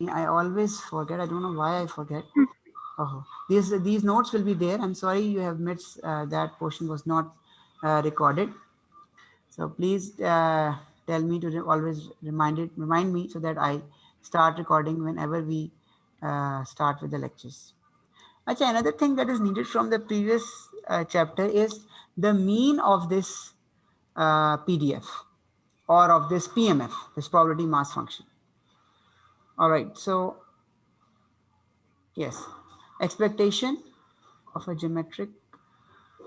I always forget. I don't know why I forget. Oh, these notes will be there. I'm sorry you have missed that portion was not recorded. So please tell me to always remind me so that I start recording whenever we start with the lectures. Achha, another thing that is needed from the previous chapter is the mean of this PDF or of this PMF, this probability mass function. All right, so yes, expectation of a geometric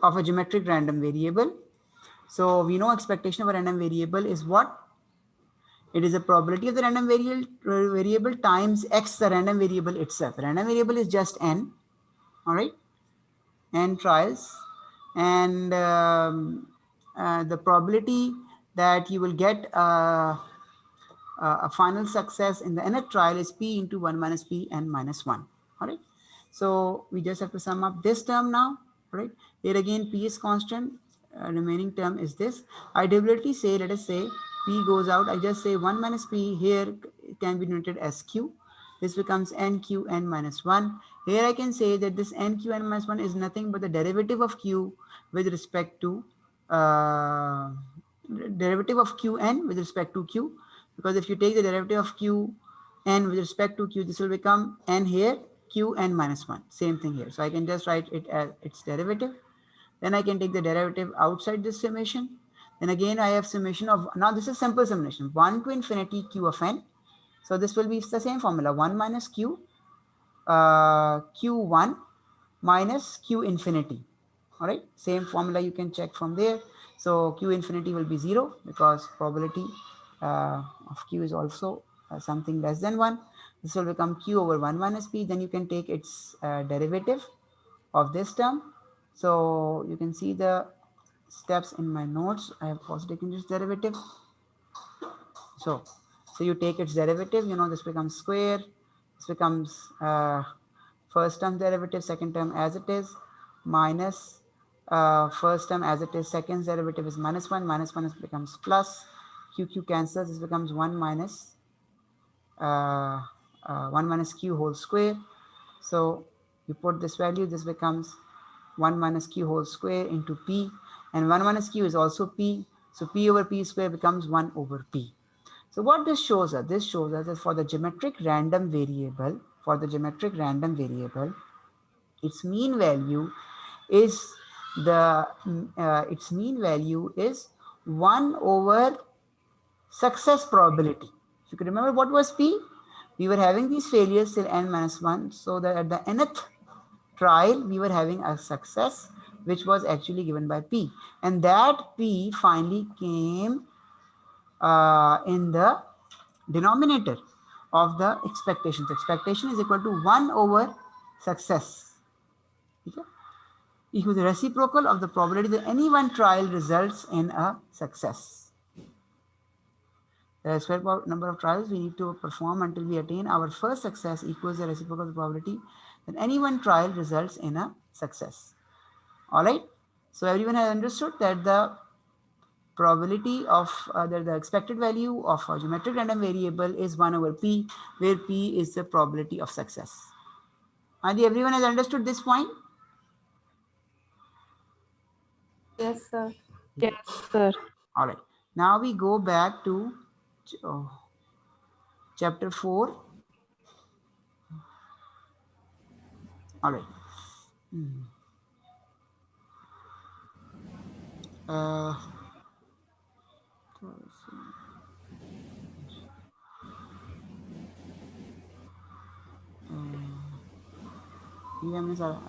random variable. So we know expectation of a random variable is what? It is a probability of the random variable times x, the random variable itself. Random variable is just n, all right, n trials, and the probability that you will get a final success in the nth trial is p into 1 minus p n minus 1. All right. So we just have to sum up this term now. Right. Here again, p is constant. Remaining term is this. I deliberately say, let us say, p goes out. I just say 1 minus p here can be noted as q. This becomes nqn minus 1. Here I can say that this nqn minus 1 is nothing but the derivative of q with respect to qn with respect to q, because if you take the derivative of q n with respect to q, this will become n here, q n minus 1. Same thing here. So I can just write it as its derivative. Then I can take the derivative outside this summation. Then again, I have summation of, now this is simple summation, 1 to infinity q of n. So this will be the same formula, 1 minus q, q1 minus q infinity. All right, same formula you can check from there. So q infinity will be 0 because probability of q is also something less than 1. This will become q over 1 minus p. Then you can take its derivative of this term. So you can see the steps in my notes. I have also taken this derivative. So you take its derivative, this becomes square. This becomes first term derivative, second term as it is, minus first term as it is, second derivative is minus 1, minus 1 becomes plus, q cancels, this becomes 1 minus 1 minus q whole square. So you put this value, this becomes 1 minus q whole square into p, and 1 minus q is also p. So p over p square becomes 1 over p. So what this shows us? This shows us that for the geometric random variable, its mean value is its mean value is 1 over success probability. If you can remember what was p, we were having these failures till n minus 1, so that at the nth trial we were having a success which was actually given by p, and that p finally came in the denominator of the expectation. So expectation is equal to 1 over success. Okay? Equal to the reciprocal of the probability that any one trial results in a success. The square number of trials we need to perform until we attain our first success equals the reciprocal of the probability that any one trial results in a success. All right. So everyone has understood that the probability of the expected value of a geometric random variable is 1 over p, where p is the probability of success. And everyone has understood this point? Yes, sir. Yes, sir. All right. Now we go back to chapter 4. All right. Uh,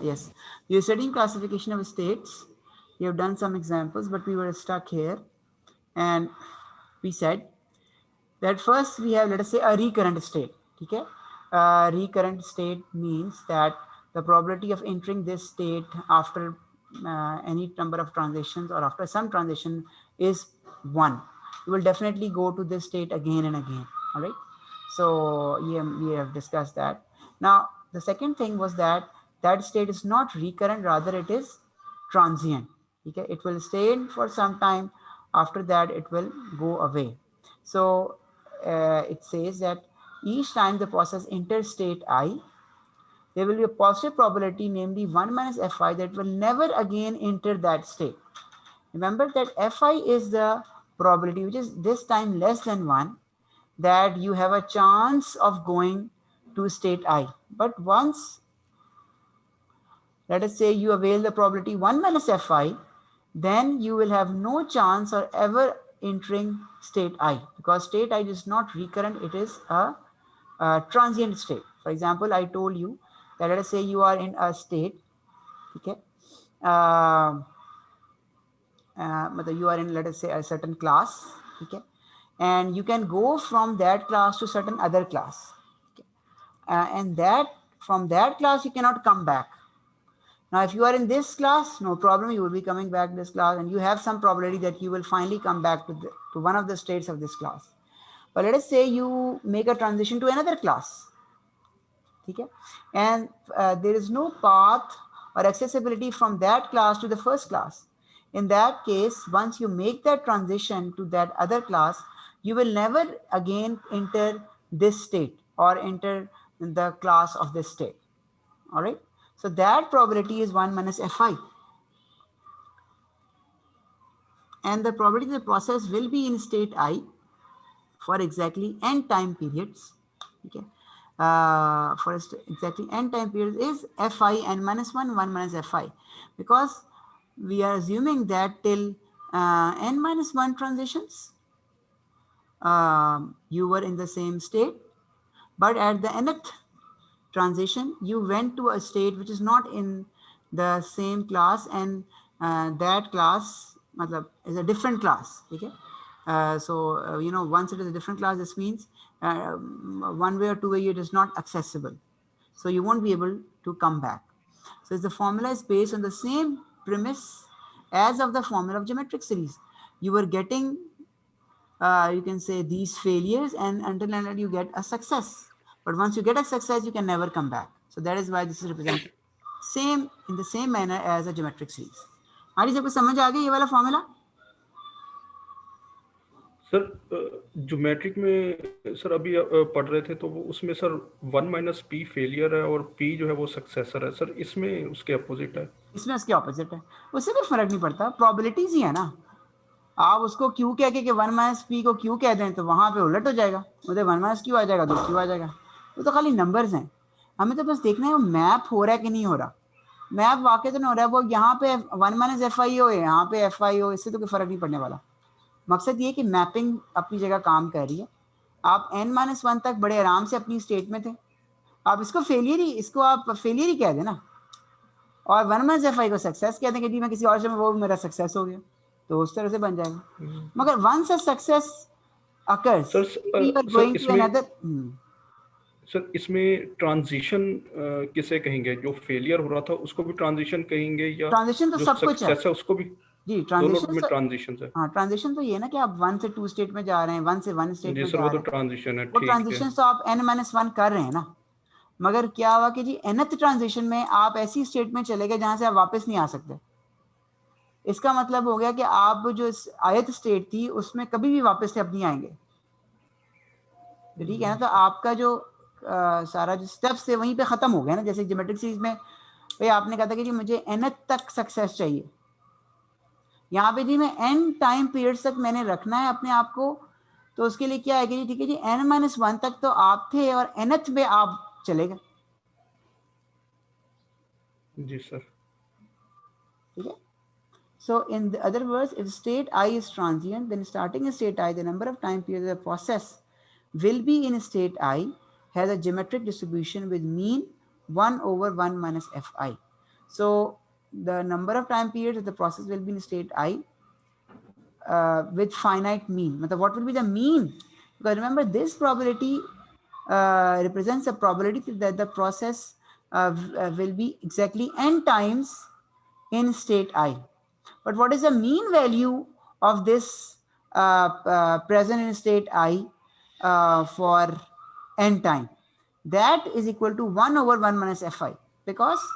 yes, you're studying classification of states. You have done some examples, but we were stuck here. And we said that first we have, let us say, a recurrent state. Okay? Recurrent state means that the probability of entering this state after any number of transitions or after some transition is 1. You will definitely go to this state again and again. All right. So yeah, we have discussed that. Now the second thing was that that state is not recurrent, rather it is transient. Okay, it will stay in for some time. After that, it will go away. So it says that each time the process enters state I, there will be a positive probability, namely 1 minus fi, that will never again enter that state. Remember that fi is the probability which is this time less than 1, that you have a chance of going to state I. But once, let us say you avail the probability 1 minus fi, then you will have no chance of ever entering state I, because state I is not recurrent, it is a transient state. For example, I told you that let us say you are in a state, okay, you are in, let us say, a certain class, okay, and you can go from that class to certain other class, okay? And that from that class you cannot come back. Now if you are in this class, no problem, you will be coming back to this class, and you have some probability that you will finally come back to one of the states of this class. But let us say you make a transition to another class, okay, and there is no path or accessibility from that class to the first class. In that case, once you make that transition to that other class, you will never again enter this state or enter the class of this state. All right, so that probability is 1 minus fi, and the probability the process will be in state I for exactly n time periods, okay, for exactly n time periods is fi n minus 1 1 minus fi, because we are assuming that till n minus 1 transitions you were in the same state, but at the nth transition you went to a state which is not in the same class, and that class is a different class, okay. You know, once it is a different class, this means one way or two way it is not accessible, so you won't be able to come back. So the formula is based on the same premise as of the formula of geometric series. You were getting you can say these failures, and until and until you get a success. But once you get a success, you can never come back. So that is why this is represented same in the same manner as a geometric series. हमारी सबको समझ आ गई ये वाला formula? Sir geometric में sir अभी पढ़ रहे थे तो वो उसमें सर 1 माइनस पी फेलियर है और पी जो है वो सक्सेसर है सर, इसमें उसके अपोजिट है। इसमें उसके ऑपोजिट है, उससे कोई फर्क नहीं पड़ता, प्रोबेबिलिटीज ही है ना। आप उसको क्यू कह के 1 माइनस पी को क्यू कह दें तो वहां पे उलट हो जाएगा, उधर 1 माइनस क्यू आ जाएगा, तो क्यू आ जाएगा। वो तो खाली नंबर्स हैं, हमें तो बस देखना है वो मैप हो रहा है कि नहीं हो रहा। मैप वाकई तो नहीं हो रहा है, वो यहाँ पे 1 माइनस एफ आई हो, यहाँ पे एफ आई हो, इससे तो कोई फर्क नहीं पड़ने वाला। मकसद ये कि मैपिंग अपनी जगह काम कर रही है। आप n-1 तक बड़े आराम से अपनी स्टेट में थे, आप इसको फेलियर ही, इसको आप फेलियर ही कह देना, और 1 माइनस एफ आई को सक्सेस कह दें कि मैं किसी और से वो मेरा सक्सेस हो गया, तो उस तरह से बन जाएगा। मगर once a success occurs you are going to another. Sir इसमें ट्रांजिशन किसे कहेंगे? जो फेलियर हो रहा था उसको भी ट्रांजिशन कहेंगे, या ट्रांजिशन तो सब कुछ है उसको भी? जी, ट्रांजिशन में ट्रांजिशन है। हाँ, ट्रांजिशन तो ये ना कि आप 1 से 2 स्टेट में जा रहे हैं, 1 से 1 स्टेट में जा रहे हैं, वो तो ट्रांजिशन है। वो ट्रांजिशन तो आप n-1 कर रहे हैं ना। मगर क्या हुआ कि जी nth ट्रांजिशन में आप ऐसी स्टेट में चले गए जहां से आप वापस नहीं आ सकते। इसका मतलब हो गया कि आप जो आयत स्टेट थी उसमें कभी भी वापस से अब नहीं आएंगे, ठीक है ना। तो आपका जो सारा जो स्टेप्स थे वहीं पे खत्म हो गया ना। जैसे ज्योमेट्रिक सीरीज में भाई आपने कहा था कि जी मुझे nth तक सक्सेस चाहिए, यहाँ पे जी मैं n टाइम पीरियड तक मैंने रखना है अपने आप को, तो उसके लिए क्या है कि जी ठीक है जी n-1 तक तो आप थे और nth में आप चले गए। जी सर, ठीक है। So in the other words, if state I is transient, then starting in state I, the number of time periods of the process will be in state I has a geometric distribution with mean 1 over 1 minus fi. So the number of time periods of the process will be in state I with finite mean. What will be the mean? Because remember, this probability represents a probability that the process will be exactly n times in state I. But what is the mean value of this present in state I for n time? That is equal to 1 over 1 minus fi. Because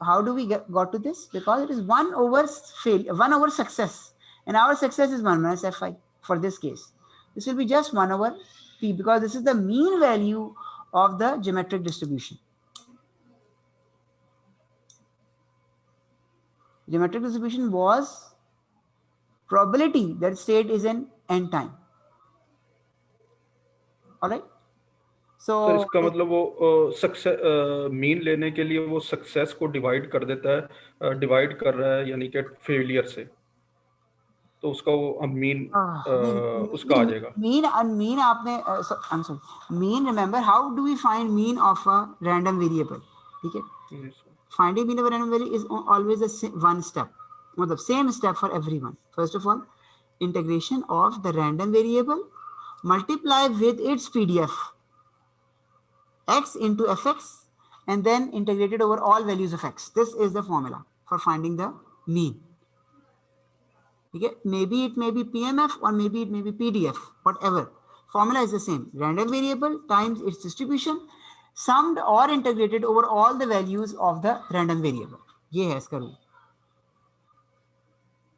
how do we got to this? Because it is 1 over failure, 1 over success, and our success is 1 minus fi for this case. This will be just 1 over p, because this is the mean value of the geometric distribution. Geometric distribution was probability that state is in n time. All right. तो So इसका मतलब वो success mean लेने के लिए वो success को divide कर देता है, डिवाइड कर रहा है यानी कि फेलियर से, तो उसका वो मीन उसका आ जाएगा. mean and mean आपने I'm sorry, mean, remember how do we find mean of a random variable? ठीक है, Yes, sir. finding mean of a random variable is always a one step, मतलब same step for everyone. First of all, integration of the random variable multiply with its PDF x into fx and then integrated over all values of x. This is the formula for finding the mean. Okay, maybe it may be PMF or maybe it may be PDF, whatever. Formula is the same. Random variable times its distribution summed or integrated over all the values of the random variable. ये है इसका rule.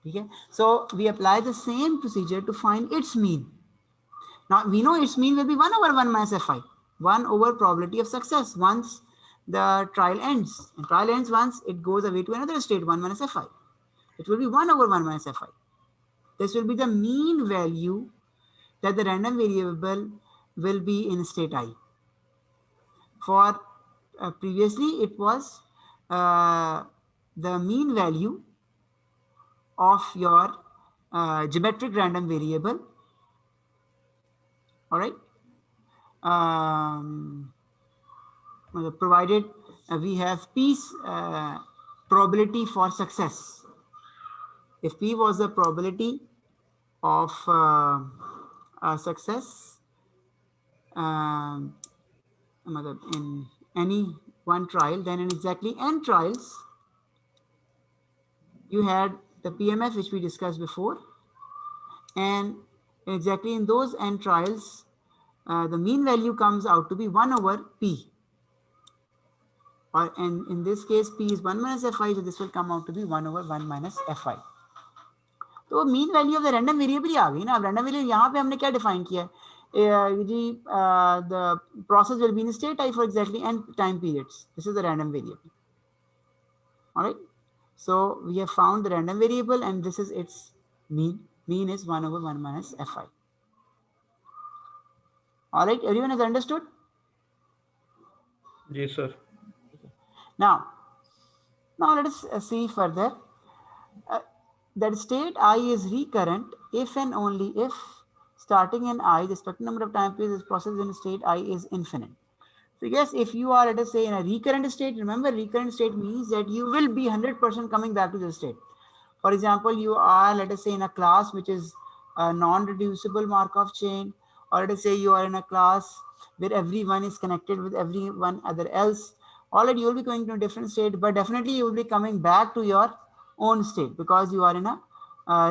Okay, so we apply the same procedure to find its mean. Now we know its mean will be 1 over 1 minus fi, 1 over probability of success once the trial ends. And trial ends once it goes away to another state, 1 minus fi. It will be 1 over 1 minus fi. This will be the mean value that the random variable will be in state I. For previously it was the mean value of your geometric random variable. All right. Provided we have P's probability for success. If P was the probability of success in any one trial, then in exactly n trials, you had the PMF which we discussed before, and exactly in those n trials, the mean value comes out to be 1 over P. And in this case, P is 1 minus Fi, so this will come out to be 1 over 1 minus Fi. तो mean value of the random variable ही आ गई ना. अब random variable यहाँ पे हमने क्या डिफाइन किया है जी, the process will be in state I for exactly N time periods. This is the random variable. Alright, so we have found the random variable and this is its mean. Mean is 1 over 1 minus Fi. All right, everyone has understood? Yes, sir. Now let us see further. That state I is recurrent if and only if starting in I, the expected number of time periods is processed in state I is infinite. So yes, if you are, let us say, in a recurrent state, remember recurrent state means that you will be 100% coming back to the state. For example, you are, let us say, in a class which is a non-reducible Markov chain, or let us say you are in a class where everyone is connected with everyone other else. Already you will be going to a different state, but definitely you will be coming back to your own state because you are in a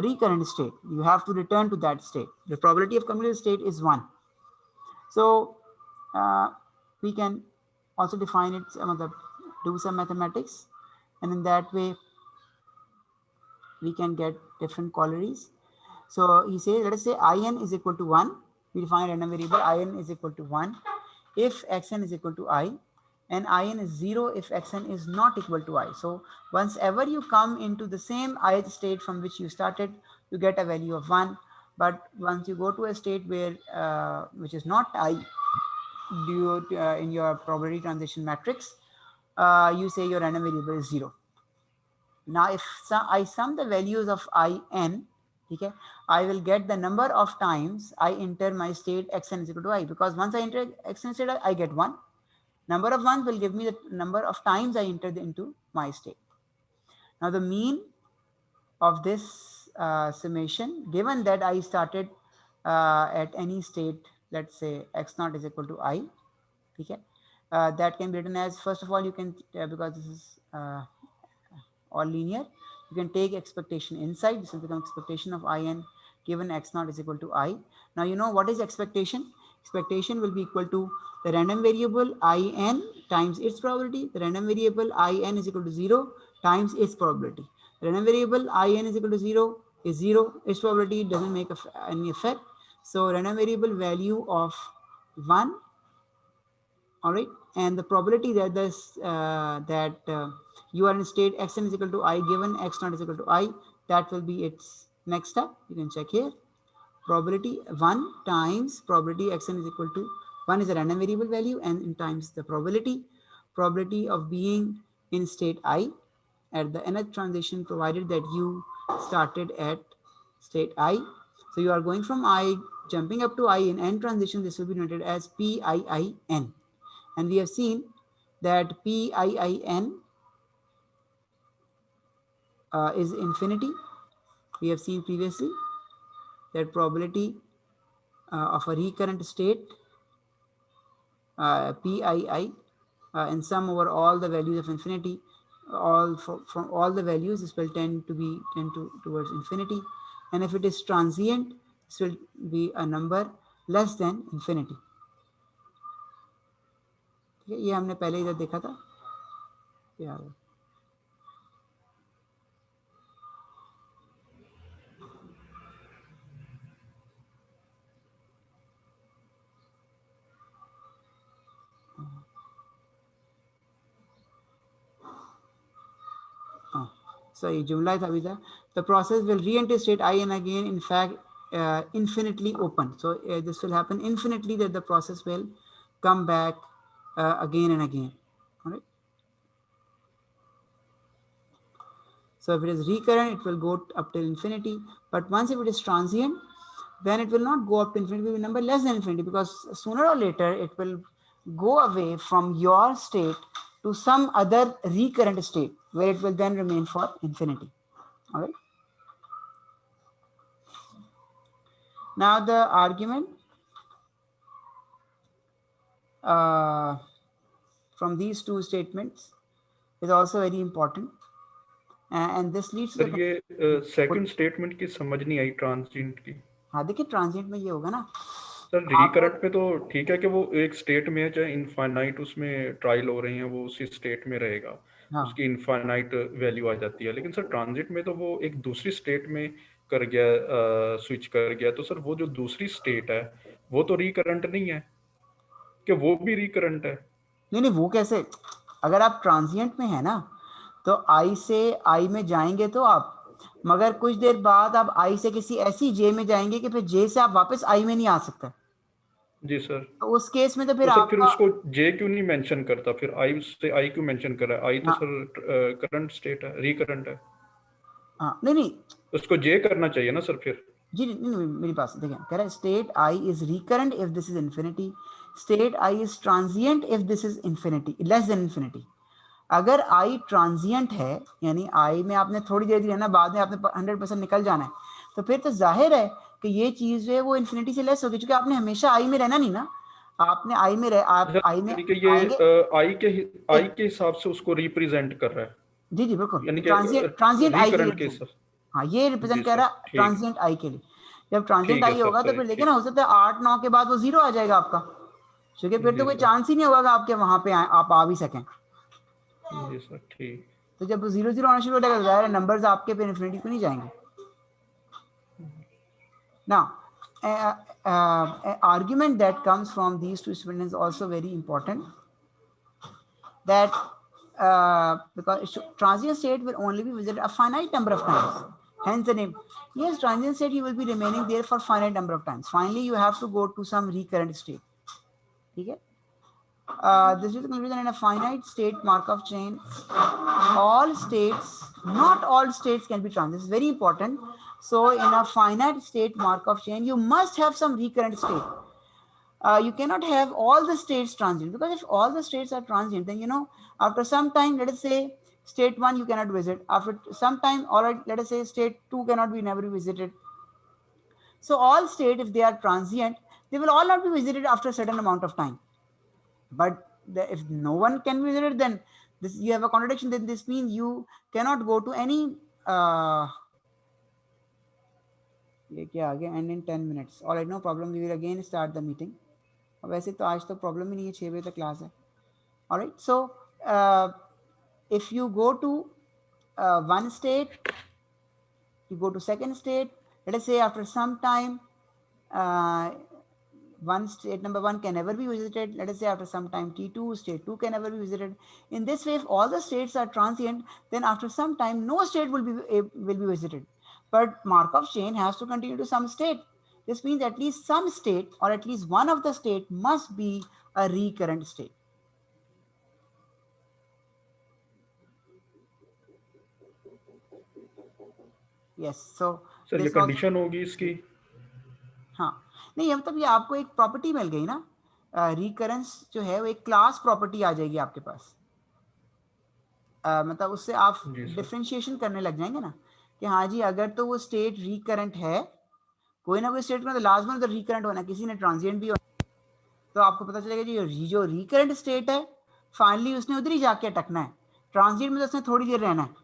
recurrent state. You have to return to that state. The probability of coming to the state is 1. So we can also define it, do some mathematics, and in that way we can get different corollaries. So he says, let us say in is equal to 1. We define random variable in is equal to 1 if xn is equal to I, and in is 0 if xn is not equal to I. So once ever you come into the same ith state from which you started, you get a value of 1. But once you go to a state where which is not I, in your probability transition matrix, you say your random variable is 0. Now if I sum the values of in, okay, I will get the number of times I enter my state xn is equal to I, because once I enter xn state I get 1. Number of ones will give me the number of times I entered into my state. Now the mean of this summation, given that I started at any state, let's say x0 is equal to I, okay, that can be written as, first of all, you can, because this is all linear, you can take expectation inside. This will become expectation of in given x0 is equal to I. Now you know what is expectation. Expectation will be equal to the random variable in times its probability. The random variable in is equal to 0 times its probability. The random variable in is equal to 0 is 0. Its probability doesn't make any effect. So random variable value of 1. All right, and the probability that you are in state xn is equal to I given x not is equal to I, that will be its next step. You can check here. Probability 1 times probability xn is equal to 1 is a random variable value, and in times the probability of being in state I at the nth transition, provided that you started at state I. So you are going from I jumping up to I in n transition. This will be noted as PIIN, and we have seen that PIIN is infinity. We have seen previously that probability of a recurrent state PII and sum over all the values of infinity, from all the values, this will tend towards infinity, and if it is transient, this will be a number less than infinity. ठीक है, ये हमने पहले इधर देखा था क्या है? So ये जुमला था अभी था. The process will re-enter state I and again, in fact, infinitely open. So this will happen infinitely, that the process will come back again and again. All right. So if it is recurrent, it will go up till infinity. But once if it is transient, then it will not go up to infinity, it will be number less than infinity, because sooner or later it will go away from your state to some other recurrent state where it will then remain for infinity. All right. Now the argument from these two statements is also very important, and this leads to sir ये second statement की समझ नहीं आई transient की. हाँ देखिए, transient में ये होगा ना सर रिकरेंट पे तो ठीक है कि वो एक स्टेट में है, चाहे इनफाइनाइट उसमें ट्रायल हो रहे हैं, वो उसी स्टेट में रहेगा. हाँ. उसकी इनफाइनाइट वैल्यू आ जाती है. लेकिन सर ट्रांजिट में तो वो एक दूसरी स्टेट में कर गया, स्विच कर गया. तो सर वो जो दूसरी स्टेट है वो तो रिकरेंट नहीं है कि वो भी रिकरेंट है? नहीं, वो कैसे? अगर आप ट्रांजिएंट में है ना, तो आई से आई में जाएंगे तो आप, मगर कुछ देर बाद आप आई से किसी ऐसी जे में जाएंगे कि फिर जे से आप वापस आई में नहीं आ सकते. जी सर. तो उस केस में तो फिर तो सर आपका फिर उसको जे क्यों नहीं मेंशन करता? फिर आई से आई क्यों मेंशन कर रहा है? आई तो सर करंट स्टेट है, रिकरेंट है. हाँ, नहीं उसको जे करना चाहिए ना सर फिर. जी नहीं, मेरी बात देखिए, कह रहा है state I is recurrent if this is infinity, state I is transient if this is infinity, less than infinity. अगर आई ट्रांजिएंट है, यानी आई में आपने थोड़ी देर रहना, बाद में आपने 100% निकल जाना है, तो फिर तो जाहिर है कि ये चीज जो है वो इन्फिनिटी से लेस होगी, क्योंकि आपने हमेशा आई में रहना नहीं ना. आपने आई में आप आई में ये आई के हिसाब से उसको रिप्रेजेंट कर रहा है. जी बिल्कुल, यानी कि ट्रांजिएंट आई के के लिए. हाँ, ये रिप्रेजेंट कर रहा है ट्रांजिएंट आई के लिए. जब ट्रांजिएंट आई होगा तो फिर देखिए ना, हो सकता है 8-9 के बाद वो 0 आ जाएगा आपका, क्योंकि फिर तो कोई चांस ही नहीं होगा आपके वहां पे आप आ भी सकें. जी सर, ठीक. तो जब 0-0 आना शुरू हो जाएगा, जाहिर है नंबर्स आपके पे इन्फिनिटी पे नहीं जाएंगे. Now, argument that comes from these two statements is also very important, that because transient state will only be visited a finite number of times, hence the name. Yes, transient state you will be remaining there for finite number of times. Finally, you have to go to some recurrent state. Okay. This is the conclusion in a finite state Markov chain. All states, not all states can be transient. This is very important. So in a finite state Markov chain, you must have some recurrent state. You cannot have all the states transient, because if all the states are transient, then after some time, let us say state 1 you cannot visit. After some time, all right, let us say state 2 cannot be never be visited. So all states, if they are transient, they will all not be visited after a certain amount of time. But if no one can visit it, then this you have a contradiction. Then this means you cannot go to any. End in 10 minutes. All right, no problem. We will again start the meeting. वैसे तो आज तो problem ही नहीं है, 6 बजे तक class है. All right, so if you go to one state, you go to second state. Let us say after some time, state number 1 can never be visited. Let us say after some time t2, state 2 can never be visited. In this way, if all the states are transient, then after some time no state will be visited. But Markov chain has to continue to some state. This means at least some state or at least one of the state must be a recurrent state. Yes, so sir ये this also, condition होगी इसकी? हाँ नहीं मतलब ये आपको एक property मिल गई ना, रिकरेंस जो है वो एक क्लास प्रॉपर्टी आ जाएगी आपके पास। मतलब उससे आप जी सर। डिफरेंशिएशन करने लग जाएंगे ना कि हाँ जी अगर तो वो स्टेट रिकरेंट है, कोई ना कोई स्टेट में तो लास्ट में तो रिकरेंट होना, किसी ने ट्रांजिएंट भी होना, तो आपको पता चलेगा जी जो रिकरेंट स्टेट है फाइनली उसने उधर ही जाके अटकना है, ट्रांजिएंट में तो उसने थोड़ी देर रहना है।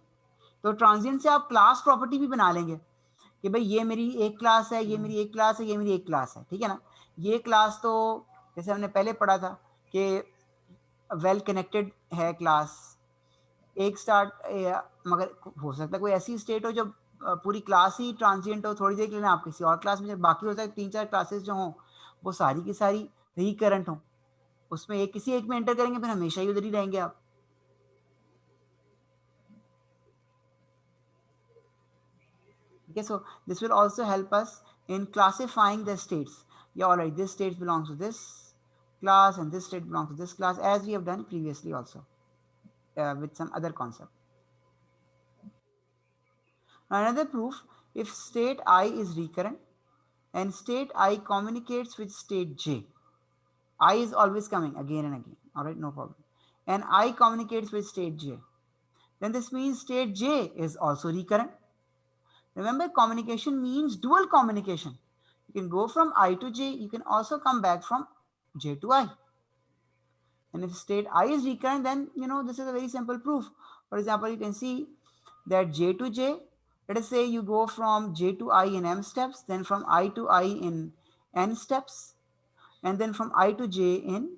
तो ट्रांजिएंट से आप क्लास प्रॉपर्टी भी बना लेंगे कि भाई ये मेरी एक क्लास है, ये मेरी एक क्लास है, ये मेरी एक क्लास है, ठीक है ना। ये क्लास तो जैसे हमने पहले पढ़ा था कि वेल कनेक्टेड है क्लास, एक स्टार्ट, मगर हो सकता है कोई ऐसी स्टेट हो जो पूरी क्लास ही ट्रांजिएंट हो, थोड़ी देर के लिए आप किसी और क्लास में, बाकी हो सकता है 3-4 क्लासेस जो हों वो सारी की सारी रिकरेंट हों, उसमें एक किसी एक में एंटर करेंगे फिर हमेशा ही उधर ही रहेंगे आप। Okay, so this will also help us in classifying the states. Yeah, all right, this state belongs to this class and this state belongs to this class, as we have done previously also with some other concept. Another proof, if state I is recurrent and state I communicates with state J, I is always coming again and again, all right, no problem, and I communicates with state J, then this means state J is also recurrent. Remember, communication means dual communication. You can go from I to J, you can also come back from J to I. And if state I is recurrent, then this is a very simple proof. For example, you can see that J to J, let us say you go from J to I in M steps, then from I to I in N steps, and then from I to J in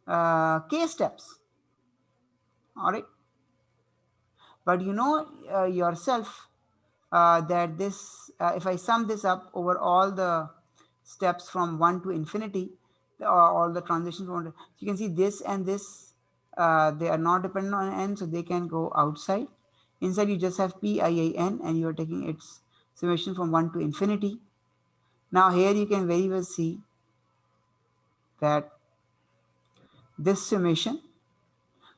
K steps. All right. But you know yourself that this, if I sum this up over all the steps from 1 to infinity, all the transitions, so you can see this and this, they are not dependent on n, so they can go outside. Inside you just have PIIN and you are taking its summation from 1 to infinity. Now here you can very well see that this summation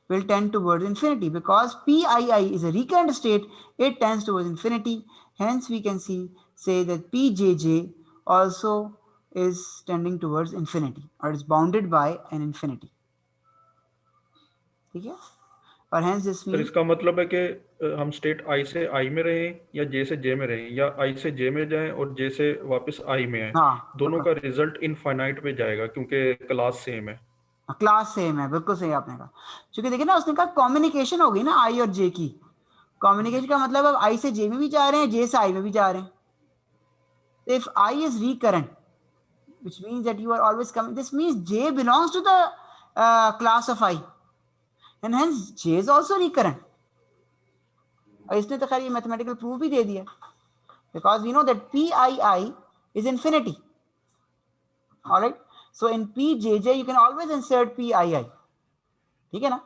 will tend towards infinity because PII is a recurrent state, it tends towards infinity. Hence we can say that PJJ also is tending towards infinity or is bounded by an infinity. ठीक है, और hence this means, sir इसका मतलब है कि हम state आई से आई में रहें या जे से जे में रहें या आई से जे में जाएं और जे से वापस आई में आए, हाँ दोनों का रिजल्ट इनफाइनाइट में जाएगा क्योंकि क्लास सेम है। क्लास सेम है, बिल्कुल सही आपने कहा। क्योंकि देखिए ना उसने कहा कम्युनिकेशन होगी ना आई और जे की, कम्युनिकेशन का मतलब अब आई से जे में भी जा रहे हैं, जे से आई में भी जा रहे हैं। If I is recurrent, which means that you are always coming, this means J belongs to the class of I, and hence J is also recurrent. और इसने तो खैर ये मैथमेटिकल प्रूफ भी दे दिया, because we know that PII is infinity. All right, so in PJJ you can always insert PII. ठीक है ना।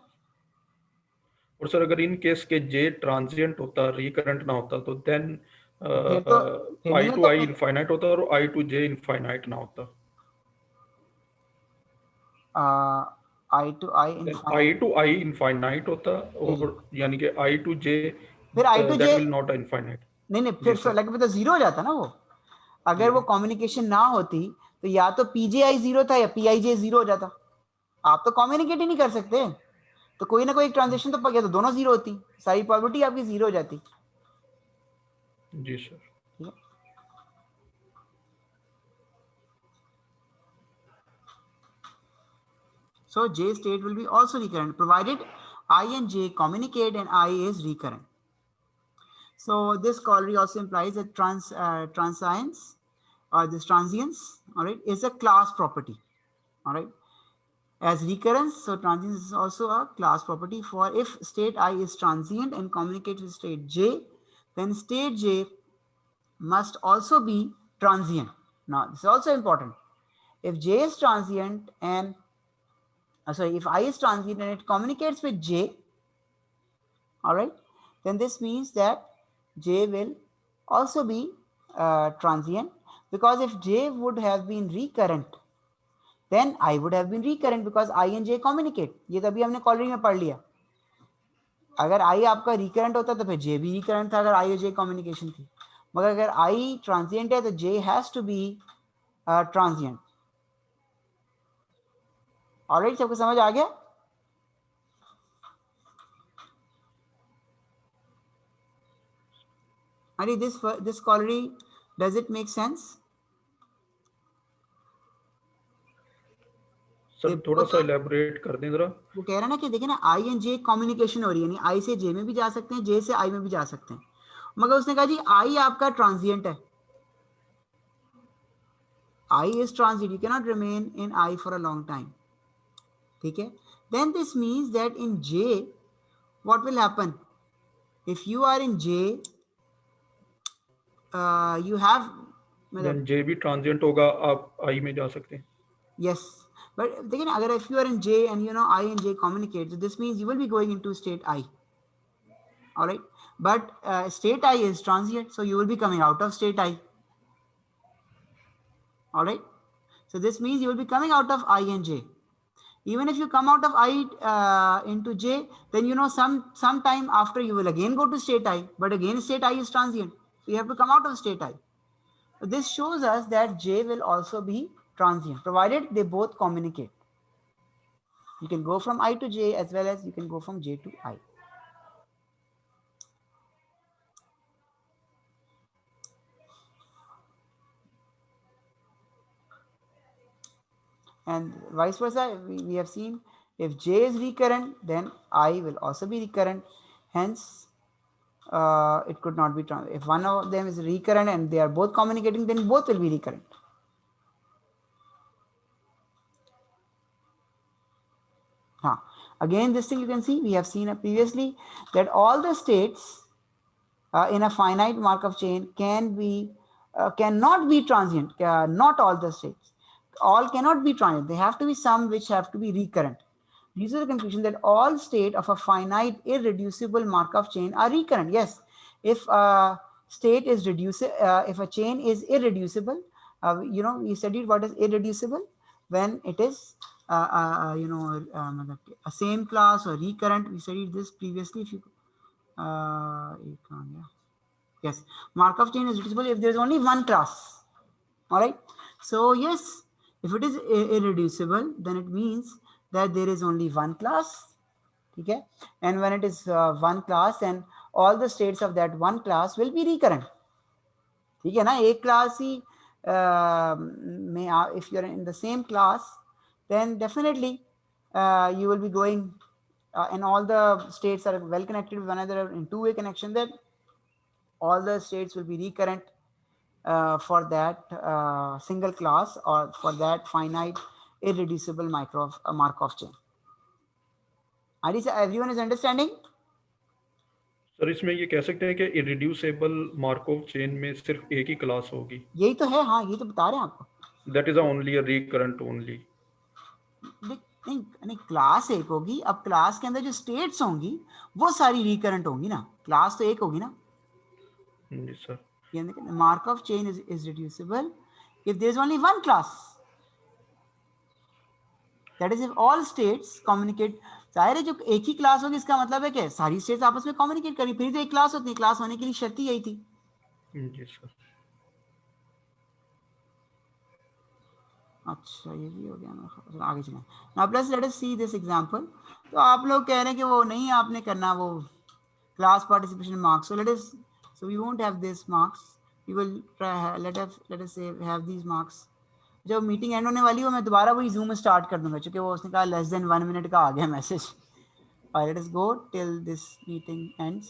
और सर अगर इन केस के जे ट्रांजिएंट होता, रिकरेंट ना होता, तो then i to i infinite होता और आई टू जे इनफाइनाइट ना होता। आई टू आई इनफाइनाइट होता और यानी कि आई टू जे फिर I to J will not infinite. नहीं फिर लगे तो जीरो हो जाता ना वो, अगर वो कम्युनिकेशन ना होती तो या तो PJI जीरो था या PIJ जीरो हो जाता। आप तो कम्युनिकेट ही नहीं कर सकते, तो कोई ना कोई एक ट्रांजेक्शन तो पड़, तो दोनों जीरो होती, सारी प्रोबेबिलिटी आपकी जीरो हो जाती। जी sir. So J state will be also recurrent provided I and J communicate and I is recurrent. So this corollary also implies that transience or this transience, all right, is a class property, all right. As recurrence, so transience is also a class property. For if state I is transient and communicates with state J, then state J must also be transient. Now this is also important. if J is transient and if I is transient and it communicates with J, all right, then this means that J will also be transient, because if J would have been recurrent, then I would have been recurrent because I and J communicate. ये तभी हमने cholerae में पढ़ लिया. अगर I आपका recurrent होता तो फिर J भी recurrent था, अगर I और J communication थी. मगर अगर I transient है तो J has to be transient. Alright, सबको समझ आ गया? Ari, this corollary, does it make sense? Sir थोड़ा सा elaborate कर दें जरा. वो कह रहा है ना कि देखिए ना I and J कम्युनिकेशन हो रही है, यानी I से J में भी जा सकते हैं, J से I में भी जा सकते हैं. मगर उसने कहा जी I आपका ट्रांजिएंट है. I is transient, you cannot remain in I for a long time. ठीक है? Then this means that in J, what will happen? If you are in J, you have. Then J भी transient होगा, आप I में जा सकते हैं. Yes, but देखिए ना, अगर if you are in J and I and J communicate, so this means you will be going into state I. All right, but state I is transient, so you will be coming out of state I. All right, so this means you will be coming out of I and J. Even if you come out of I into J, then some time after you will again go to state I, but again state I is transient, so you have to come out of state I. So this shows us that J will also be transient, provided they both communicate. You can go from I to J as well as you can go from J to I. And vice versa, we have seen if J is recurrent, then I will also be recurrent. Hence, it could not be transient. If one of them is recurrent and they are both communicating, then both will be recurrent. Again, this thing you can see, we have seen previously that all the states in a finite Markov chain cannot be transient. Not all the states. All cannot be transient. There have to be some which have to be recurrent. These are the conclusion that all state of a finite irreducible Markov chain are recurrent. Yes, if a state is if a chain is irreducible, we studied what is irreducible when it is a same class or recurrent. We studied this previously. If you yes, Markov chain is reducible if there is only one class. All right. So yes, if it is irreducible, then it means that there is only one class. Okay, and when it is one class, then all the states of that one class will be recurrent. Okay, na एक class he if you are in the same class, then definitely you will be going and all the states are well connected with one another in two-way connection, then all the states will be recurrent for that single class or for that finite irreducible Markov chain. Everyone is understanding? Sir इसमें ये कह सकते हैं कि irreducible Markov chain में सिर्फ एक ही class होगी. यही तो है. हाँ, ये तो बता रहे हैं आपको. That is only a recurrent only. नहीं, क्लास एक होगी. अब क्लास के अंदर जो स्टेट्स होंगी वो सारी रिकरेंट होंगी ना. क्लास तो एक होगी ना. जी sir. Markov chain is reducible if there is only one class. That is if all states communicate. जाहिर है जो एक ही क्लास होगी इसका मतलब है कि सारी स्टेट्स आपस में कम्युनिकेट करी, फिर तो एक क्लास होती है. क्लास होने के लिए शर्त ही यही थी. जी सर. अच्छा, ये भी हो गया. आगे चलें. Now plus let us see this example. तो आप लोग कह रहे हैं कि वो नहीं आपने करना वो class participation marks. So we won't have this marks. We will try, let us say have these marks. जब मीटिंग एंड होने वाली हो मैं दोबारा वही जूम स्टार्ट कर दूंगा, क्योंकि वो उसने कहा less than 1 minute का आ गया message. Let us go till this meeting ends.